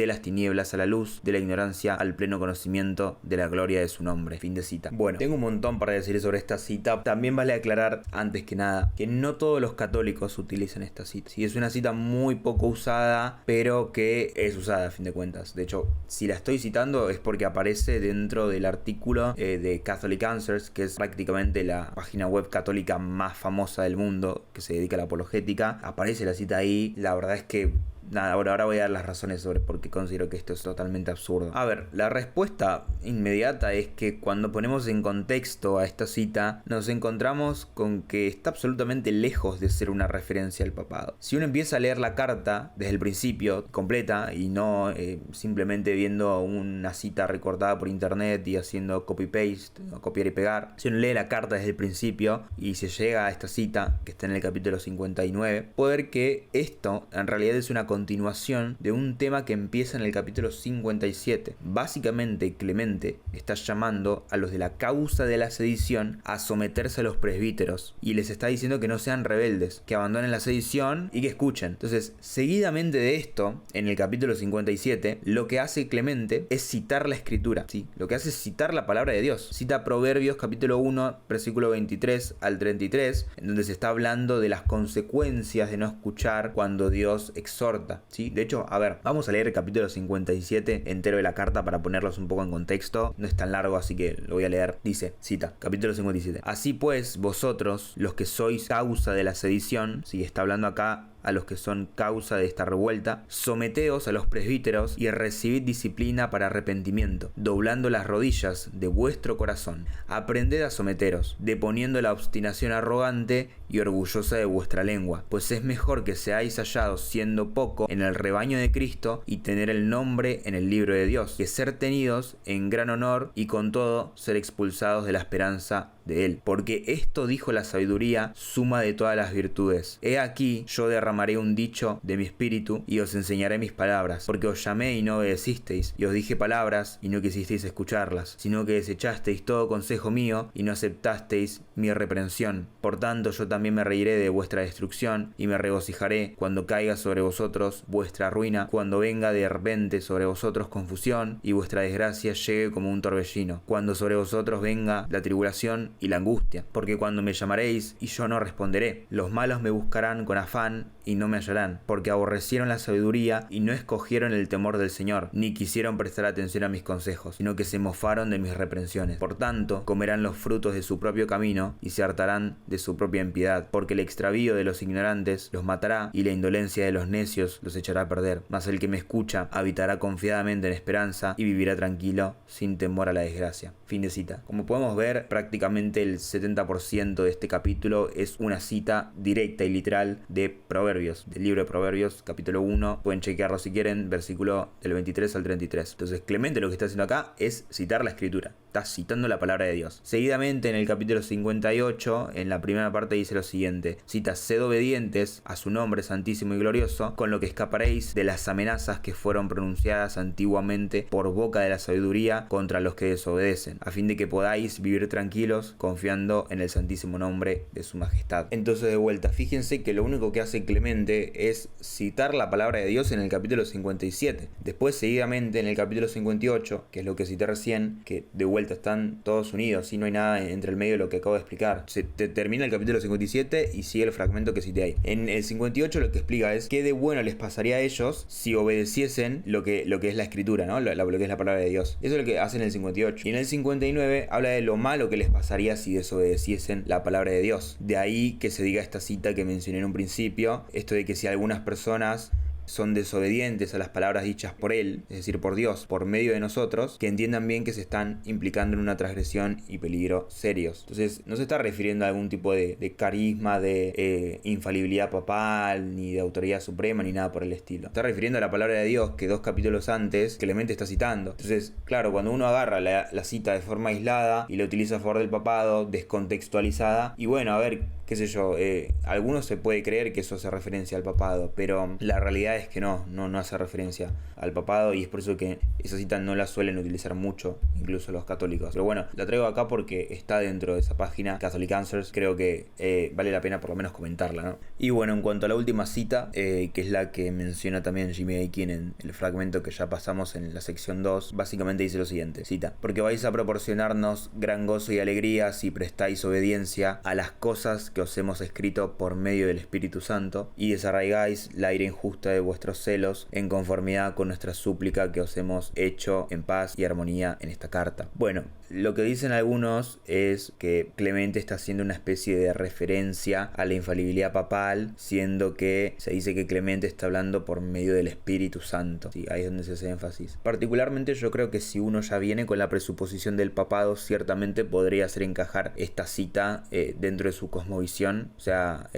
a la luz, de la ignorancia al pleno conocimiento de la gloria de su nombre. Fin de cita. Bueno, tengo un montón para decir sobre esta cita. También vale aclarar, antes que nada, que no todos los católicos utilizan esta cita. Sí, es una cita muy poco usada, pero que es usada a fin de cuentas. De hecho, si la estoy citando es porque aparece dentro del artículo de Catholic Answers, que es prácticamente la página web católica más famosa del mundo que se dedica a la apologética. Aparece la cita ahí. La verdad es que nada, ahora voy a dar las razones sobre por qué considero que esto es totalmente absurdo. A ver, la respuesta inmediata es que cuando ponemos en contexto a esta cita, nos encontramos con que está absolutamente lejos de ser una referencia al papado. Si uno empieza a leer la carta desde el principio, completa, y no simplemente viendo una cita recortada por internet y haciendo copy-paste, o copiar y pegar, si uno lee la carta desde el principio y se llega a esta cita, que está en el capítulo 59, puede ver que esto en realidad es una continuación de un tema que empieza en el capítulo 57. Básicamente, Clemente está llamando a los de la causa de la sedición a someterse a los presbíteros y les está diciendo que no sean rebeldes, que abandonen la sedición y que escuchen. Entonces, seguidamente de esto, en el capítulo 57, lo que hace Clemente es citar la escritura, ¿sí? Lo que hace es citar la palabra de Dios. Cita Proverbios capítulo 1, versículo 23 al 33, en donde se está hablando de las consecuencias de no escuchar cuando Dios exhorta. ¿Sí? De hecho, a ver, vamos a leer el capítulo 57 entero de la carta para ponerlos un poco en contexto. No es tan largo, así que lo voy a leer. Dice, cita, capítulo 57: así pues, vosotros, los que sois causa de la sedición, ¿sí? Está hablando acá a los que son causa de esta revuelta, someteos a los presbíteros y recibid disciplina para arrepentimiento, doblando las rodillas de vuestro corazón. Aprended a someteros, deponiendo la obstinación arrogante y orgullosa de vuestra lengua, pues es mejor que seáis hallados siendo poco en el rebaño de Cristo y tener el nombre en el libro de Dios, que ser tenidos en gran honor y con todo ser expulsados de la esperanza de él. Porque esto dijo la sabiduría, suma de todas las virtudes. He aquí, yo derramaré un dicho de mi espíritu y os enseñaré mis palabras, porque os llamé y no obedecisteis, y os dije palabras y no quisisteis escucharlas, sino que desechasteis todo consejo mío y no aceptasteis mi reprensión. Por tanto, yo también me reiré de vuestra destrucción y me regocijaré cuando caiga sobre vosotros vuestra ruina, cuando venga de repente sobre vosotros confusión y vuestra desgracia llegue como un torbellino, cuando sobre vosotros venga la tribulación y la angustia, porque cuando me llamaréis y yo no responderé, los malos me buscarán con afán y no me hallarán, porque aborrecieron la sabiduría y no escogieron el temor del Señor, ni quisieron prestar atención a mis consejos, sino que se mofaron de mis reprensiones. Por tanto, comerán los frutos de su propio camino y se hartarán de su propia impiedad, porque el extravío de los ignorantes los matará y la indolencia de los necios los echará a perder. Mas el que me escucha habitará confiadamente en esperanza y vivirá tranquilo sin temor a la desgracia. Fin de cita. Como podemos ver, prácticamente el 70% de este capítulo es una cita directa y literal de Proverbios, del libro de Proverbios, capítulo 1. Pueden chequearlo si quieren, versículo del 23 al 33. Entonces Clemente lo que está haciendo acá es citar la escritura. Está citando la palabra de Dios. Seguidamente en el capítulo 58, en la primera parte dice lo siguiente. Cita: sed obedientes a su nombre santísimo y glorioso, con lo que escaparéis de las amenazas que fueron pronunciadas antiguamente por boca de la sabiduría contra los que desobedecen, a fin de que podáis vivir tranquilos, confiando en el santísimo nombre de su majestad. Entonces, de vuelta, fíjense que lo único que hace Clemente es citar la palabra de Dios en el capítulo 57. Después, seguidamente, en el capítulo 58, que es lo que cité recién, que de vuelta están todos unidos y no hay nada entre el medio de lo que acabo de explicar. Se termina el capítulo 57 y sigue el fragmento que cité ahí. En el 58 lo que explica es qué de bueno les pasaría a ellos si obedeciesen lo que es la escritura, ¿no? Lo que es la palabra de Dios. Eso es lo que hace en el 58. Y en el 59 habla de lo malo que les pasaría si desobedeciesen la palabra de Dios. De ahí que se diga esta cita que mencioné en un principio, esto de que si algunas personas son desobedientes a las palabras dichas por Él, es decir, por Dios, por medio de nosotros, que entiendan bien que se están implicando en una transgresión y peligro serios. Entonces, no se está refiriendo a algún tipo de carisma, de infalibilidad papal, ni de autoridad suprema, ni nada por el estilo. Se está refiriendo a la palabra de Dios que 2 capítulos antes Clemente está citando. Entonces, claro, cuando uno agarra la cita de forma aislada y la utiliza a favor del papado, descontextualizada, y bueno, a ver, qué sé yo, algunos se puede creer que eso hace referencia al papado, pero la realidad es que no hace referencia al papado, y es por eso que esa cita no la suelen utilizar mucho, incluso los católicos. Pero bueno, la traigo acá porque está dentro de esa página, Catholic Answers. Creo que vale la pena por lo menos comentarla, ¿no? Y bueno, en cuanto a la última cita, que es la que menciona también Jimmy Akin en el fragmento que ya pasamos en la sección 2, básicamente dice lo siguiente, cita: porque vais a proporcionarnos gran gozo y alegría si prestáis obediencia a las cosas que os hemos escrito por medio del Espíritu Santo, y desarraigáis la ira injusta de vuestros celos en conformidad con nuestra súplica que os hemos hecho en paz y armonía en esta carta. Bueno, lo que dicen algunos es que Clemente está haciendo una especie de referencia a la infalibilidad papal, siendo que se dice que Clemente está hablando por medio del Espíritu Santo. Sí, ahí es donde se hace énfasis. Particularmente yo creo que si uno ya viene con la presuposición del papado, ciertamente podría hacer encajar esta cita dentro de su cosmovisión. O sea,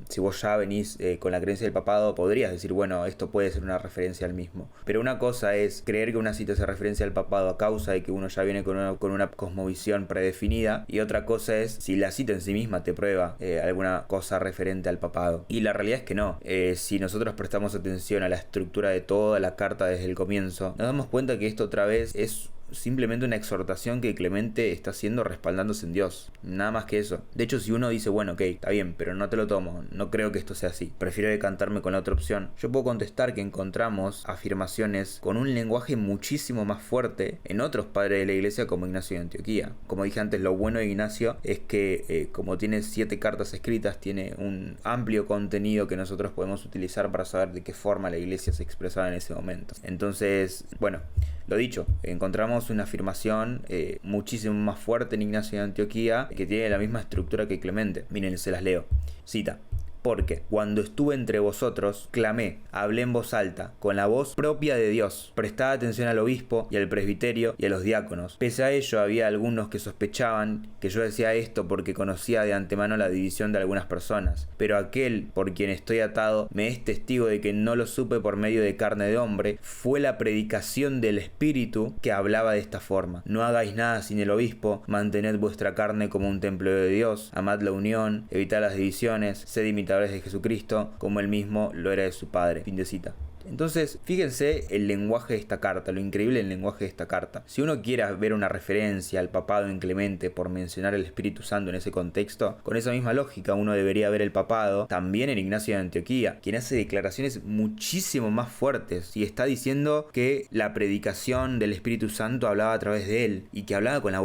si vos ya venís con la creencia del papado, podrías decir, bueno, esto puede ser una referencia al mismo. Pero una cosa es creer que una cita hace referencia al papado a causa de que uno ya viene con una cosmovisión predefinida, y otra cosa es si la cita en sí misma te prueba alguna cosa referente al papado. Y la realidad es que no. Si nosotros prestamos atención a la estructura de toda la carta desde el comienzo, nos damos cuenta que esto otra vez es simplemente una exhortación que Clemente está haciendo respaldándose en Dios. Nada más que eso. De hecho, si uno dice, bueno, ok, está bien, pero no te lo tomo, no creo que esto sea así, prefiero decantarme con la otra opción, yo puedo contestar que encontramos afirmaciones con un lenguaje muchísimo más fuerte en otros padres de la iglesia como Ignacio de Antioquía. Como dije antes, lo bueno de Ignacio es que como tiene 7 cartas escritas, tiene un amplio contenido que nosotros podemos utilizar para saber de qué forma la iglesia se expresaba en ese momento. Entonces, bueno, lo dicho, encontramos una afirmación muchísimo más fuerte en Ignacio de Antioquía, que tiene la misma estructura que Clemente. Miren, se las leo. Cita: porque cuando estuve entre vosotros, clamé, hablé en voz alta, con la voz propia de Dios. Prestad atención al obispo y al presbiterio y a los diáconos. Pese a ello, había algunos que sospechaban que yo decía esto porque conocía de antemano la división de algunas personas. Pero aquel por quien estoy atado me es testigo de que no lo supe por medio de carne de hombre. Fue la predicación del Espíritu que hablaba de esta forma. No hagáis nada sin el obispo, mantened vuestra carne como un templo de Dios, amad la unión, evitad las divisiones, sed imitadores de Jesucristo, como él mismo lo era de su Padre. Fin de cita. Entonces, fíjense el lenguaje de esta carta, lo increíble del lenguaje de esta carta. Si uno quiere ver una referencia al papado en Clemente por mencionar el Espíritu Santo en ese contexto, con esa misma lógica uno debería ver el papado también en Ignacio de Antioquía, quien hace declaraciones muchísimo más fuertes y está diciendo que la predicación del Espíritu Santo hablaba a través de él y que hablaba con la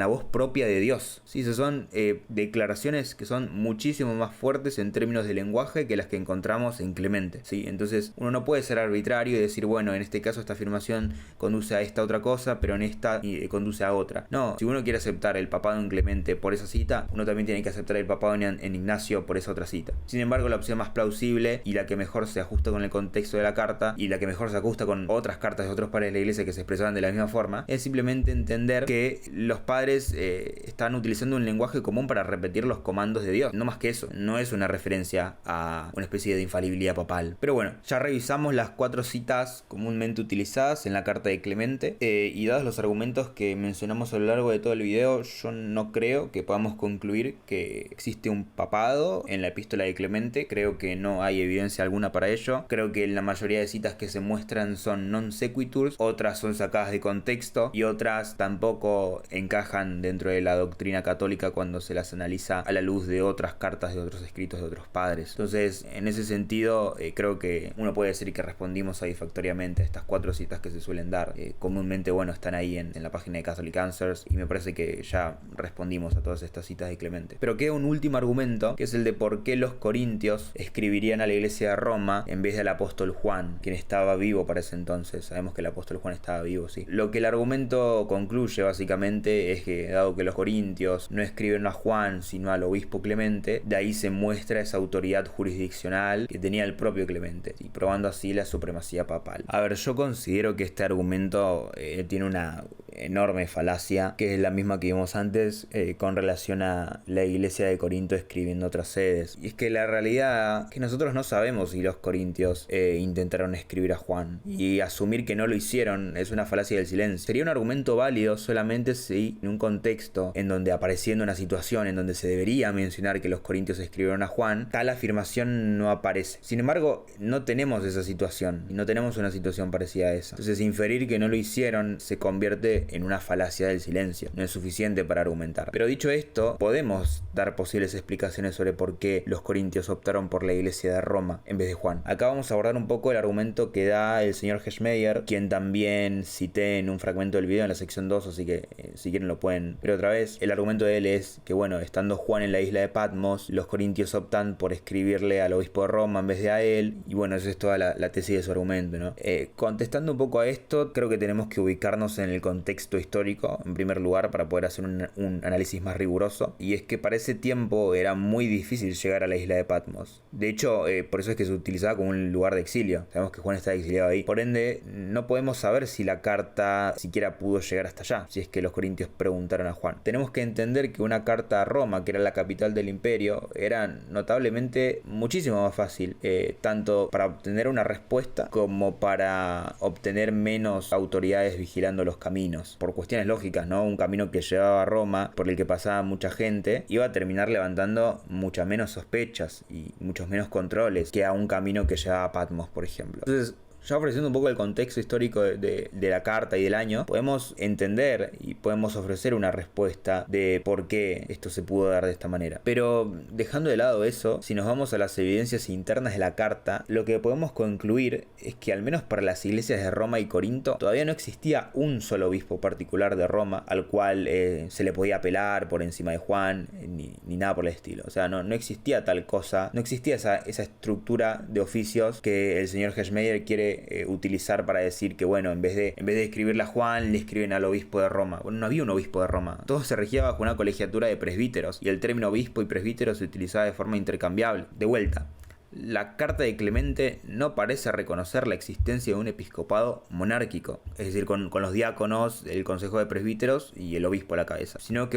voz propia de Dios. Sí, esas son declaraciones que son muchísimo más fuertes en términos de lenguaje que las que encontramos en Clemente. Sí, entonces uno no puede ser arbitrario y decir, bueno, en este caso esta afirmación conduce a esta otra cosa, pero en esta conduce a otra. No, si uno quiere aceptar el papado en Clemente por esa cita, uno también tiene que aceptar el papado en Ignacio por esa otra cita. Sin embargo, la opción más plausible y la que mejor se ajusta con el contexto de la carta y la que mejor se ajusta con otras cartas de otros padres de la iglesia que se expresaban de la misma forma, es simplemente entender que los padres están utilizando un lenguaje común para repetir los comandos de Dios. No más que eso, no es una referencia a una especie de infalibilidad papal. Pero bueno, ya revisamos las 4 citas comúnmente utilizadas en la carta de Clemente y dados los argumentos que mencionamos a lo largo de todo el video, yo no creo que podamos concluir que existe un papado en la epístola de Clemente. Creo que no hay evidencia alguna para ello. Creo que la mayoría de citas que se muestran son non sequiturs, otras son sacadas de contexto y otras tampoco encajan dentro de la doctrina católica cuando se las analiza a la luz de otras cartas de otros escritos de otros padres. Entonces, en ese sentido, creo que uno puede decir que respondimos satisfactoriamente a estas 4 citas que se suelen dar. Comúnmente, bueno, están ahí en la página de Catholic Answers y me parece que ya respondimos a todas estas citas de Clemente. Pero queda un último argumento, que es el de por qué los corintios escribirían a la iglesia de Roma en vez del apóstol Juan, quien estaba vivo para ese entonces. Sabemos que el apóstol Juan estaba vivo, sí. Lo que el argumento concluye básicamente es que, dado que los corintios no escriben a Juan sino al obispo Clemente, de ahí se muestra esa autoridad jurisdiccional que tenía el propio Clemente, y probando así la supremacía papal. A ver, yo considero que este argumento tiene una enorme falacia, que es la misma que vimos antes con relación a la iglesia de Corinto escribiendo otras sedes. Y es que la realidad es que nosotros no sabemos si los corintios intentaron escribir a Juan, y asumir que no lo hicieron es una falacia del silencio. Sería un argumento válido solamente si en un contexto en donde, apareciendo una situación en donde se debería mencionar que los corintios escribieron a Juan, tal afirmación no aparece. Sin embargo, no tenemos esa situación y no tenemos una situación parecida a esa. Entonces, inferir que no lo hicieron se convierte en una falacia del silencio. No es suficiente para argumentar. Pero dicho esto, podemos dar posibles explicaciones sobre por qué los corintios optaron por la iglesia de Roma en vez de Juan. Acá vamos a abordar un poco el argumento que da el señor Heschmeyer, quien también cité en un fragmento del video en la sección 2, así que si quieren lo pueden ver otra vez. El argumento de él es que, bueno, estando Juan en la isla de Patmos, los corintios optan por escribirle al obispo de Roma en vez de a él, y bueno, esa es toda la tesis de su argumento, ¿no? Contestando un poco a esto, creo que tenemos que ubicarnos en el contexto histórico, en primer lugar, para poder hacer un análisis más riguroso, y es que para ese tiempo era muy difícil llegar a la isla de Patmos. De hecho, por eso es que se utilizaba como un lugar de exilio. Sabemos que Juan está exiliado ahí. Por ende, no podemos saber si la carta siquiera pudo llegar hasta allá, si es que los corintios preguntaron a Juan. Tenemos que entender que una carta a Roma, que era la capital del imperio, era notablemente muchísimo más fácil, tanto para obtener una respuesta como para obtener menos autoridades vigilando los caminos. Por cuestiones lógicas, ¿no? Un camino que llevaba a Roma, por el que pasaba mucha gente, iba a terminar levantando muchas menos sospechas y muchos menos controles que a un camino que llevaba a Patmos, por ejemplo. Entonces, ya ofreciendo un poco el contexto histórico de la carta y del año, podemos entender y podemos ofrecer una respuesta de por qué esto se pudo dar de esta manera. Pero dejando de lado eso, si nos vamos a las evidencias internas de la carta, lo que podemos concluir es que al menos para las iglesias de Roma y Corinto todavía no existía un solo obispo particular de Roma al cual se le podía apelar por encima de Juan, ni nada por el estilo. O sea, no existía tal cosa, no existía esa estructura de oficios que el señor Heschmeyer quiere utilizar para decir que, bueno, en vez de escribirle a Juan, le escriben al obispo de Roma. no había un obispo de Roma. Todo se regía bajo una colegiatura de presbíteros, y el término obispo y presbítero se utilizaba de forma intercambiable. De vuelta, la carta de Clemente no parece reconocer la existencia de un episcopado monárquico, es decir, con los diáconos, el consejo de presbíteros y el obispo a la cabeza, sino que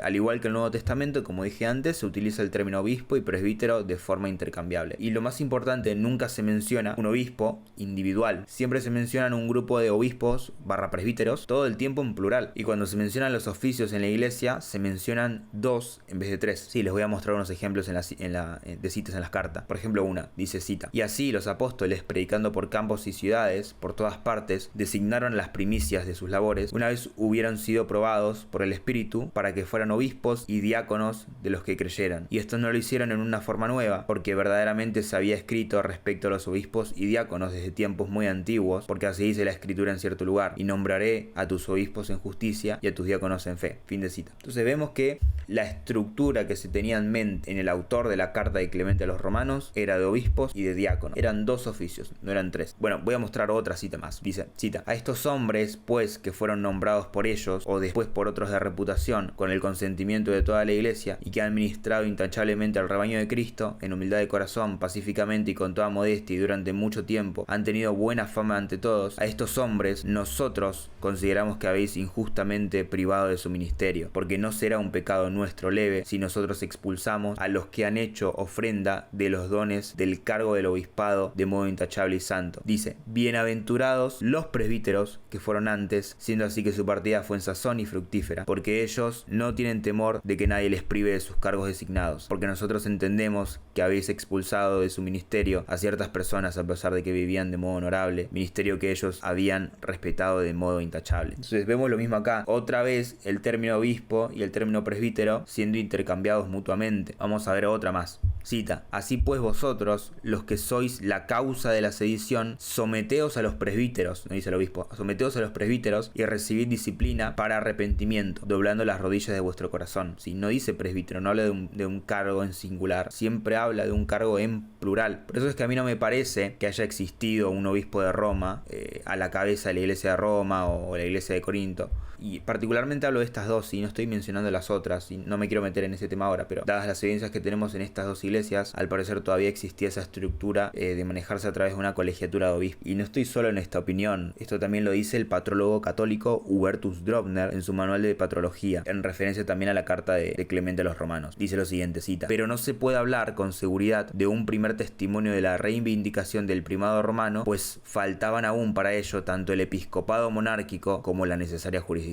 al igual que el Nuevo Testamento, como dije antes, se utiliza el término obispo y presbítero de forma intercambiable. Y lo más importante, nunca se menciona un obispo individual, siempre se mencionan un grupo de obispos / presbíteros, todo el tiempo en plural, y cuando se mencionan los oficios en la iglesia, se mencionan 2 en vez de 3. Sí, les voy a mostrar unos ejemplos de citas en las cartas. Por ejemplo, dice cita: y así los apóstoles, predicando por campos y ciudades, por todas partes, designaron las primicias de sus labores, una vez hubieran sido probados por el Espíritu, para que fueran obispos y diáconos de los que creyeran. Y esto no lo hicieron en una forma nueva, porque verdaderamente se había escrito respecto a los obispos y diáconos desde tiempos muy antiguos, porque así dice la Escritura en cierto lugar: y nombraré a tus obispos en justicia y a tus diáconos en fe. Fin de cita. Entonces vemos que la estructura que se tenía en mente en el autor de la carta de Clemente a los romanos era de obispos y de diáconos. Eran 2 oficios, no eran 3. Bueno, voy a mostrar otra cita más. Dice, cita: a estos hombres, pues, que fueron nombrados por ellos, o después por otros de reputación, con el consentimiento de toda la iglesia, y que han ministrado intachablemente al rebaño de Cristo, en humildad de corazón, pacíficamente y con toda modestia, y durante mucho tiempo, han tenido buena fama ante todos, a estos hombres nosotros consideramos que habéis injustamente privado de su ministerio, porque no será un pecado nuestro leve si nosotros expulsamos a los que han hecho ofrenda de los dones del cargo del obispado de modo intachable y santo. Dice: bienaventurados los presbíteros que fueron antes, siendo así que su partida fue en sazón y fructífera, porque ellos no tienen temor de que nadie les prive de sus cargos designados, porque nosotros entendemos que habéis expulsado de su ministerio a ciertas personas a pesar de que vivían de modo honorable, ministerio que ellos habían respetado de modo intachable. Entonces vemos lo mismo acá, otra vez el término obispo y el término presbítero siendo intercambiados mutuamente. Vamos a ver otra más. Cita: así pues vosotros, los que sois la causa de la sedición, someteos a los presbíteros, no dice el obispo, someteos a los presbíteros y recibid disciplina para arrepentimiento, doblando las rodillas de vuestro corazón. Si no dice presbítero, no habla de un cargo en singular, siempre habla de un cargo en plural. Por eso es que a mí no me parece que haya existido un obispo de Roma a la cabeza de la iglesia de Roma o la iglesia de Corinto. Y particularmente hablo de estas dos y no estoy mencionando las otras y no me quiero meter en ese tema ahora, pero dadas las evidencias que tenemos en estas dos iglesias, al parecer todavía existía esa estructura de manejarse a través de una colegiatura de obispos. Y no estoy solo en esta opinión, esto también lo dice el patrólogo católico Hubertus Drobner en su manual de patrología, en referencia también a la carta de Clemente a los romanos. Dice lo siguiente, cita: pero no se puede hablar con seguridad de un primer testimonio de la reivindicación del primado romano, pues faltaban aún para ello tanto el episcopado monárquico como la necesaria jurisdicción.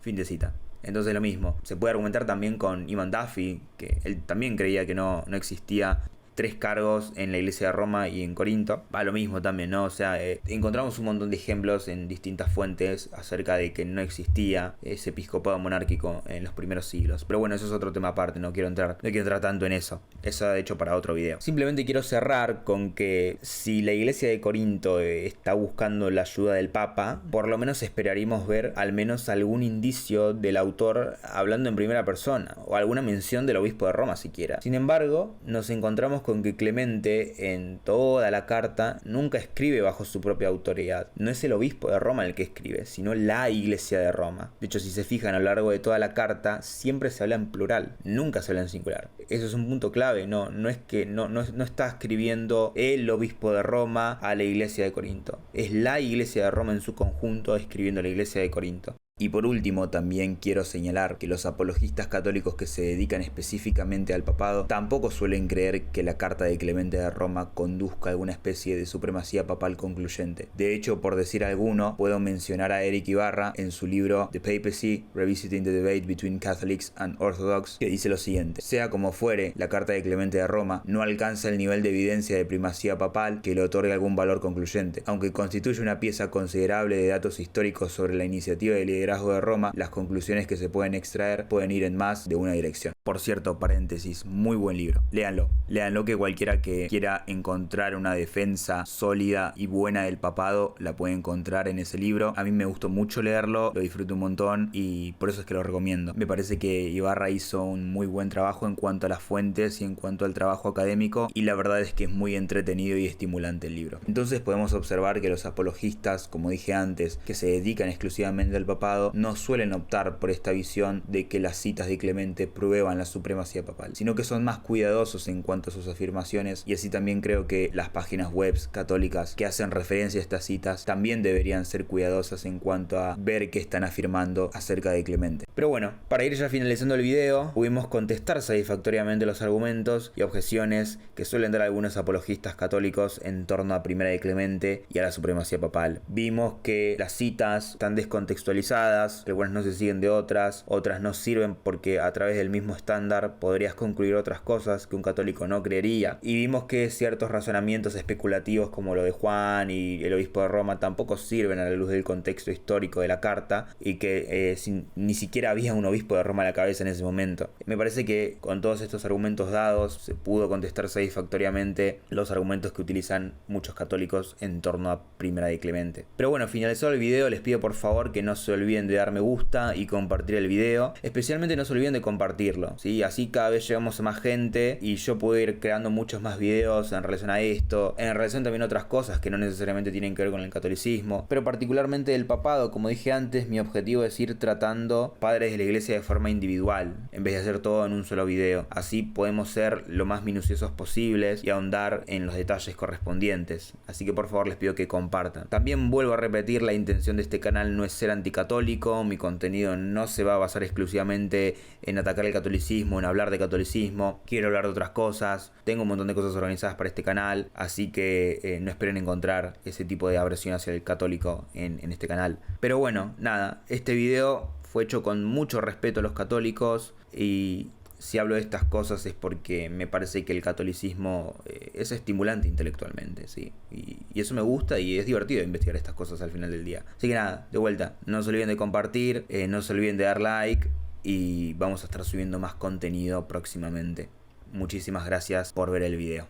Fin de cita. Entonces lo mismo, se puede argumentar también con Iman Duffy, que él también creía que no existía 3 cargos en la iglesia de Roma y en Corinto. Va lo mismo también, ¿no? O sea, encontramos un montón de ejemplos en distintas fuentes acerca de que no existía ese episcopado monárquico en los primeros siglos. Pero bueno, eso es otro tema aparte, no quiero entrar tanto en eso. Eso de hecho para otro video. Simplemente quiero cerrar con que si la iglesia de Corinto está buscando la ayuda del Papa, por lo menos esperaríamos ver al menos algún indicio del autor hablando en primera persona, o alguna mención del obispo de Roma siquiera. Sin embargo, nos encontramos con que Clemente en toda la carta nunca escribe bajo su propia autoridad. No es el obispo de Roma el que escribe, sino la iglesia de Roma. De hecho, si se fijan a lo largo de toda la carta, siempre se habla en plural, nunca se habla en singular. Eso es un punto clave, no está escribiendo el obispo de Roma a la iglesia de Corinto. Es la iglesia de Roma en su conjunto escribiendo a la iglesia de Corinto. Y por último, también quiero señalar que los apologistas católicos que se dedican específicamente al papado tampoco suelen creer que la carta de Clemente de Roma conduzca a alguna especie de supremacía papal concluyente. De hecho, por decir alguno, puedo mencionar a Eric Ibarra en su libro The Papacy, Revisiting the Debate Between Catholics and Orthodox, que dice lo siguiente: sea como fuere, la carta de Clemente de Roma no alcanza el nivel de evidencia de primacía papal que le otorgue algún valor concluyente. Aunque constituye una pieza considerable de datos históricos sobre la iniciativa de liderazgo de Roma, las conclusiones que se pueden extraer pueden ir en más de una dirección. Por cierto, paréntesis, muy buen libro. Léanlo que cualquiera que quiera encontrar una defensa sólida y buena del papado la puede encontrar en ese libro. A mí me gustó mucho leerlo, lo disfruto un montón y por eso es que lo recomiendo. Me parece que Ibarra hizo un muy buen trabajo en cuanto a las fuentes y en cuanto al trabajo académico, y la verdad es que es muy entretenido y estimulante el libro. Entonces podemos observar que los apologistas, como dije antes, que se dedican exclusivamente al papado, lado, no suelen optar por esta visión de que las citas de Clemente prueban la supremacía papal, sino que son más cuidadosos en cuanto a sus afirmaciones, y así también creo que las páginas web católicas que hacen referencia a estas citas también deberían ser cuidadosas en cuanto a ver qué están afirmando acerca de Clemente. Pero bueno, para ir ya finalizando el video, pudimos contestar satisfactoriamente los argumentos y objeciones que suelen dar algunos apologistas católicos en torno a Primera de Clemente y a la supremacía papal. Vimos que las citas están descontextualizadas, algunas no se siguen de otras no sirven porque a través del mismo estándar podrías concluir otras cosas que un católico no creería, y vimos que ciertos razonamientos especulativos como lo de Juan y el obispo de Roma tampoco sirven a la luz del contexto histórico de la carta, y que ni siquiera había un obispo de Roma a la cabeza en ese momento. Me parece que con todos estos argumentos dados se pudo contestar satisfactoriamente los argumentos que utilizan muchos católicos en torno a Primera de Clemente. Pero bueno, finalizado el video, les pido por favor que no se olviden de dar me gusta y compartir el video. Especialmente no se olviden de compartirlo, ¿sí? Así cada vez llegamos a más gente y yo puedo ir creando muchos más videos en relación a esto, en relación también a otras cosas que no necesariamente tienen que ver con el catolicismo, pero particularmente del papado. Como dije antes, mi objetivo es ir tratando padres de la iglesia de forma individual, en vez de hacer todo en un solo video. Así podemos ser lo más minuciosos posibles y ahondar en los detalles correspondientes. Así que por favor les pido que compartan. También vuelvo a repetir, la intención de este canal no es ser anticatólico, mi contenido no se va a basar exclusivamente en atacar el catolicismo, en hablar de catolicismo. Quiero hablar de otras cosas, tengo un montón de cosas organizadas para este canal, así que no esperen encontrar ese tipo de aversión hacia el católico en este canal. Pero bueno, nada, este video fue hecho con mucho respeto a los católicos, y si hablo de estas cosas es porque me parece que el catolicismo es estimulante intelectualmente, ¿sí? Y eso me gusta, y es divertido investigar estas cosas al final del día. Así que nada, de vuelta, no se olviden de compartir, no se olviden de dar like, y vamos a estar subiendo más contenido próximamente. Muchísimas gracias por ver el video.